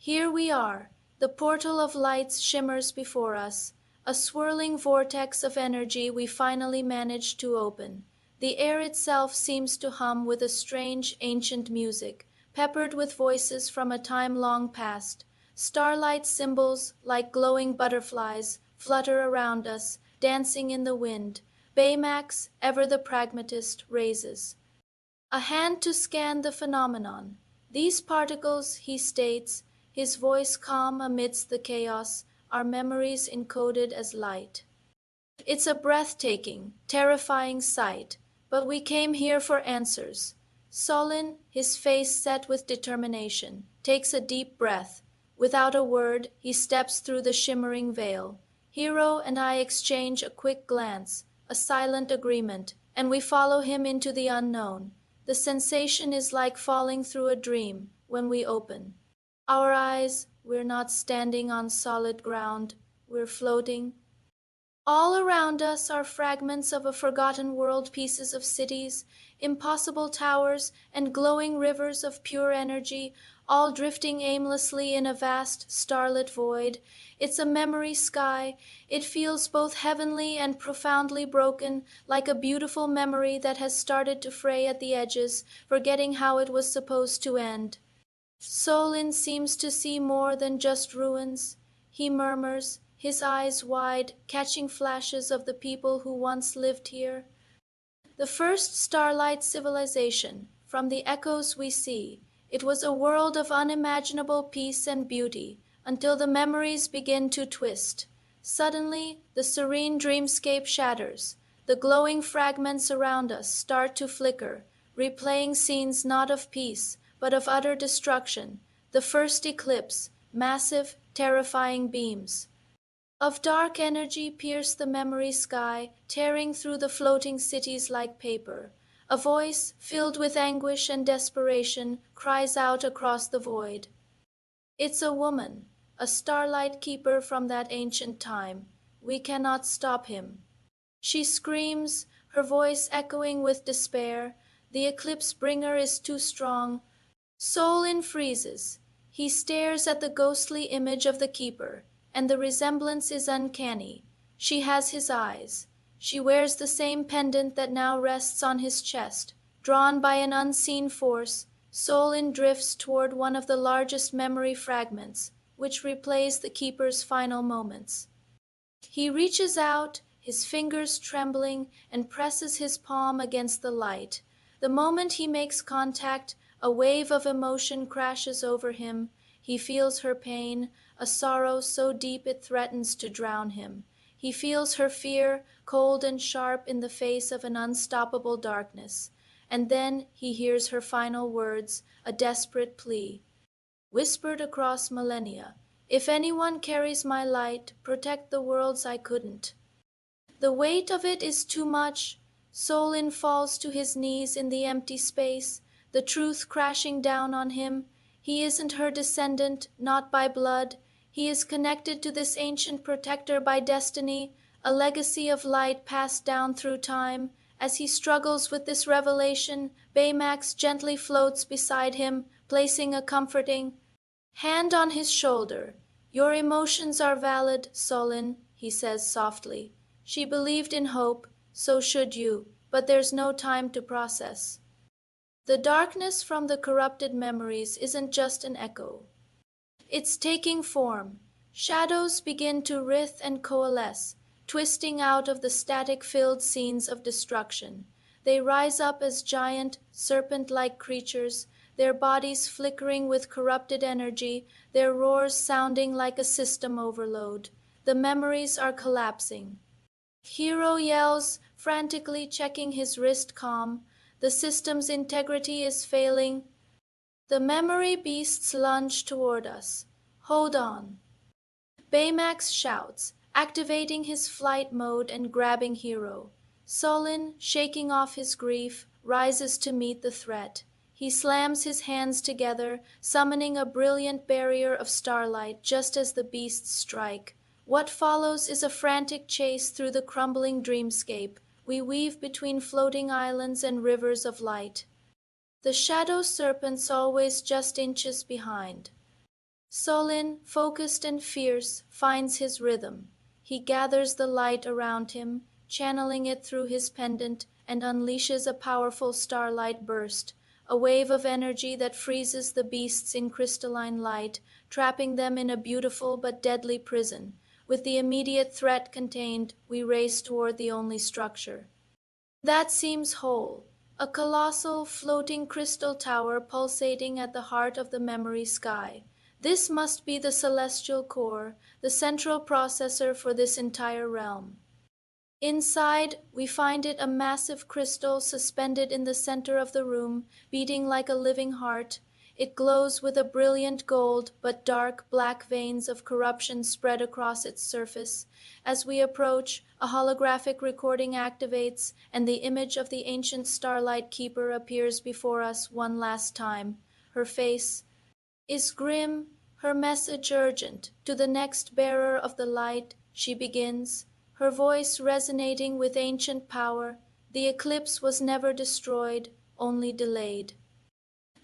Here we are. The portal of lights shimmers before us, a swirling vortex of energy we finally managed to open. The air itself seems to hum with a strange ancient music, peppered with voices from a time long past. Starlight symbols, like glowing butterflies, flutter around us, dancing in the wind. Baymax, ever the pragmatist, raises a hand to scan the phenomenon. These particles, he states, his voice calm amidst the chaos, are memories encoded as light. It's a breathtaking, terrifying sight, but we came here for answers. Solin, his face set with determination, takes a deep breath. Without a word, he steps through the shimmering veil. Hiro and I exchange a quick glance, a silent agreement, and we follow him into the unknown. The sensation is like falling through a dream when we open our eyes. We're not standing on solid ground, we're floating. All around us are fragments of a forgotten world, pieces of cities, impossible towers, and glowing rivers of pure energy, all drifting aimlessly in a vast starlit void. It's a memory sky. It feels both heavenly and profoundly broken, like a beautiful memory that has started to fray at the edges, forgetting how it was supposed to end. Solin seems to see more than just ruins. He murmurs, his eyes wide, catching flashes of the people who once lived here. The first Starlight Civilization, from the echoes we see, it was a world of unimaginable peace and beauty, until the memories begin to twist. Suddenly, the serene dreamscape shatters. The glowing fragments around us start to flicker, replaying scenes not of peace, but of utter destruction. The first eclipse, massive, terrifying beams of dark energy pierce the memory sky, tearing through the floating cities like paper. A voice, filled with anguish and desperation, cries out across the void. It's a woman, a Starlight Keeper from that ancient time. We cannot stop him. She screams, her voice echoing with despair. The Eclipse Bringer is too strong. Solin freezes. He stares at the ghostly image of the Keeper, and the resemblance is uncanny. She has his eyes. She wears the same pendant that now rests on his chest. Drawn by an unseen force, Solin drifts toward one of the largest memory fragments, which replays the Keeper's final moments. He reaches out, his fingers trembling, and presses his palm against the light. The moment he makes contact, a wave of emotion crashes over him. He feels her pain, a sorrow so deep it threatens to drown him. He feels her fear, cold and sharp in the face of an unstoppable darkness. And then he hears her final words, a desperate plea, whispered across millennia. If anyone carries my light, protect the worlds I couldn't. The weight of it is too much. Solin falls to his knees in the empty space, the truth crashing down on him. He isn't her descendant, not by blood. He is connected to this ancient protector by destiny, a legacy of light passed down through time. As he struggles with this revelation, Baymax gently floats beside him, placing a comforting hand on his shoulder. Your emotions are valid, Solin, he says softly. She believed in hope, so should you, but there's no time to process. The darkness from the corrupted memories isn't just an echo. It's taking form. Shadows begin to writhe and coalesce, twisting out of the static-filled scenes of destruction. They rise up as giant, serpent-like creatures, their bodies flickering with corrupted energy, their roars sounding like a system overload. The memories are collapsing. Hiro yells, frantically checking his wrist calm. The system's integrity is failing. The memory beasts lunge toward us. Hold on. Baymax shouts, activating his flight mode and grabbing Hiro. Solin, shaking off his grief, rises to meet the threat. He slams his hands together, summoning a brilliant barrier of starlight just as the beasts strike. What follows is a frantic chase through the crumbling dreamscape. We weave between floating islands and rivers of light. The shadow serpents always just inches behind. Solin, focused and fierce, finds his rhythm. He gathers the light around him, channeling it through his pendant, and unleashes a powerful starlight burst, a wave of energy that freezes the beasts in crystalline light, trapping them in a beautiful but deadly prison. With the immediate threat contained, we race toward the only structure that seems whole, a colossal floating crystal tower pulsating at the heart of the memory sky. This must be the celestial core, the central processor for this entire realm. Inside, we find it a massive crystal suspended in the center of the room, beating like a living heart. It glows with a brilliant gold, but dark black veins of corruption spread across its surface. As we approach, a holographic recording activates, and the image of the ancient Starlight Keeper appears before us one last time. Her face is grim, her message urgent. To the next bearer of the light, she begins, her voice resonating with ancient power. The eclipse was never destroyed, only delayed.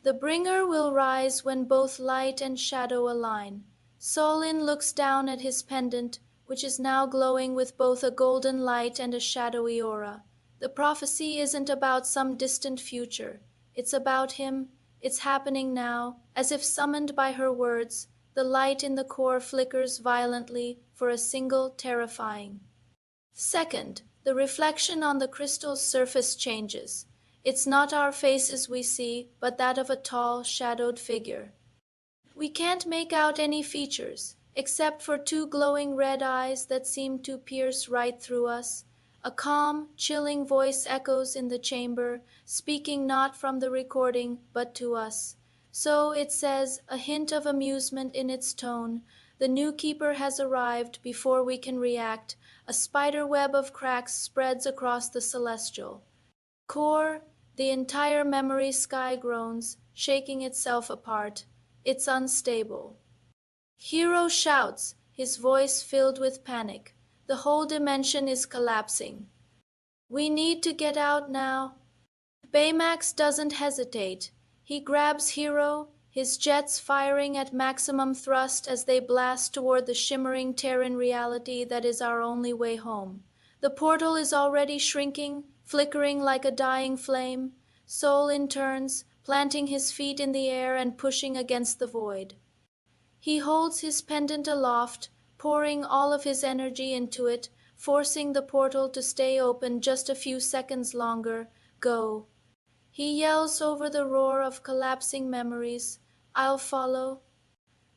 The bringer will rise when both light and shadow align. Solin looks down at his pendant, which is now glowing with both a golden light and a shadowy aura. The prophecy isn't about some distant future. It's about him. It's happening now, as if summoned by her words. The light in the core flickers violently for a single terrifying second. The reflection on the crystal's surface changes. It's not our faces we see, but that of a tall, shadowed figure. We can't make out any features, except for two glowing red eyes that seem to pierce right through us. A calm, chilling voice echoes in the chamber, speaking not from the recording, but to us. So it says, a hint of amusement in its tone. The new keeper has arrived before we can react. A spider web of cracks spreads across the celestial core. The entire memory sky groans, shaking itself apart. It's unstable. Hiro shouts, his voice filled with panic. The whole dimension is collapsing. We need to get out now. Baymax doesn't hesitate. He grabs Hiro, his jets firing at maximum thrust as they blast toward the shimmering Terran reality that is our only way home. The portal is already shrinking, flickering like a dying flame. Solin turns, planting his feet in the air and pushing against the void. He holds his pendant aloft, pouring all of his energy into it, forcing the portal to stay open just a few seconds longer. Go. He yells over the roar of collapsing memories. I'll follow.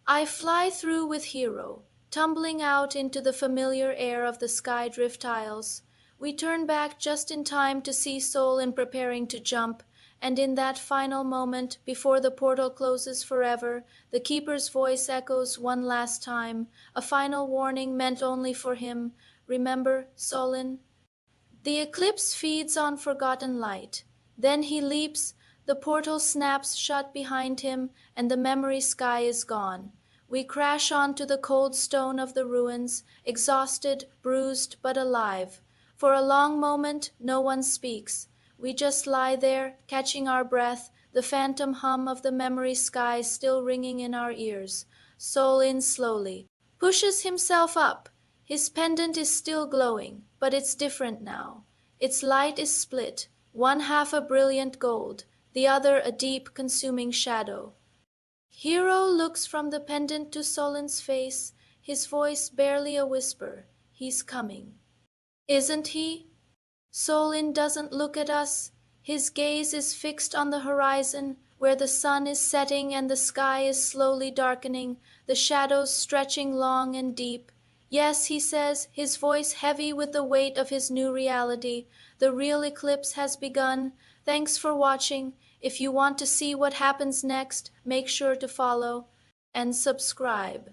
I fly through with Hiro, tumbling out into the familiar air of the Skydrift Isles. We turn back just in time to see Solin preparing to jump, and in that final moment, before the portal closes forever, the Keeper's voice echoes one last time, a final warning meant only for him. Remember, Solin? The eclipse feeds on forgotten light. Then he leaps, the portal snaps shut behind him, and the memory sky is gone. We crash onto the cold stone of the ruins, exhausted, bruised, but alive. For a long moment, no one speaks. We just lie there, catching our breath, the phantom hum of the memory sky still ringing in our ears. Solin slowly pushes himself up. His pendant is still glowing, but it's different now. Its light is split, one half a brilliant gold, the other a deep, consuming shadow. Hiro looks from the pendant to Solin's face, his voice barely a whisper. He's coming. Isn't he? Solin doesn't look at us. His gaze is fixed on the horizon, where the sun is setting and the sky is slowly darkening, the shadows stretching long and deep. Yes, he says, his voice heavy with the weight of his new reality. The real eclipse has begun. Thanks for watching. If you want to see what happens next, make sure to follow and subscribe.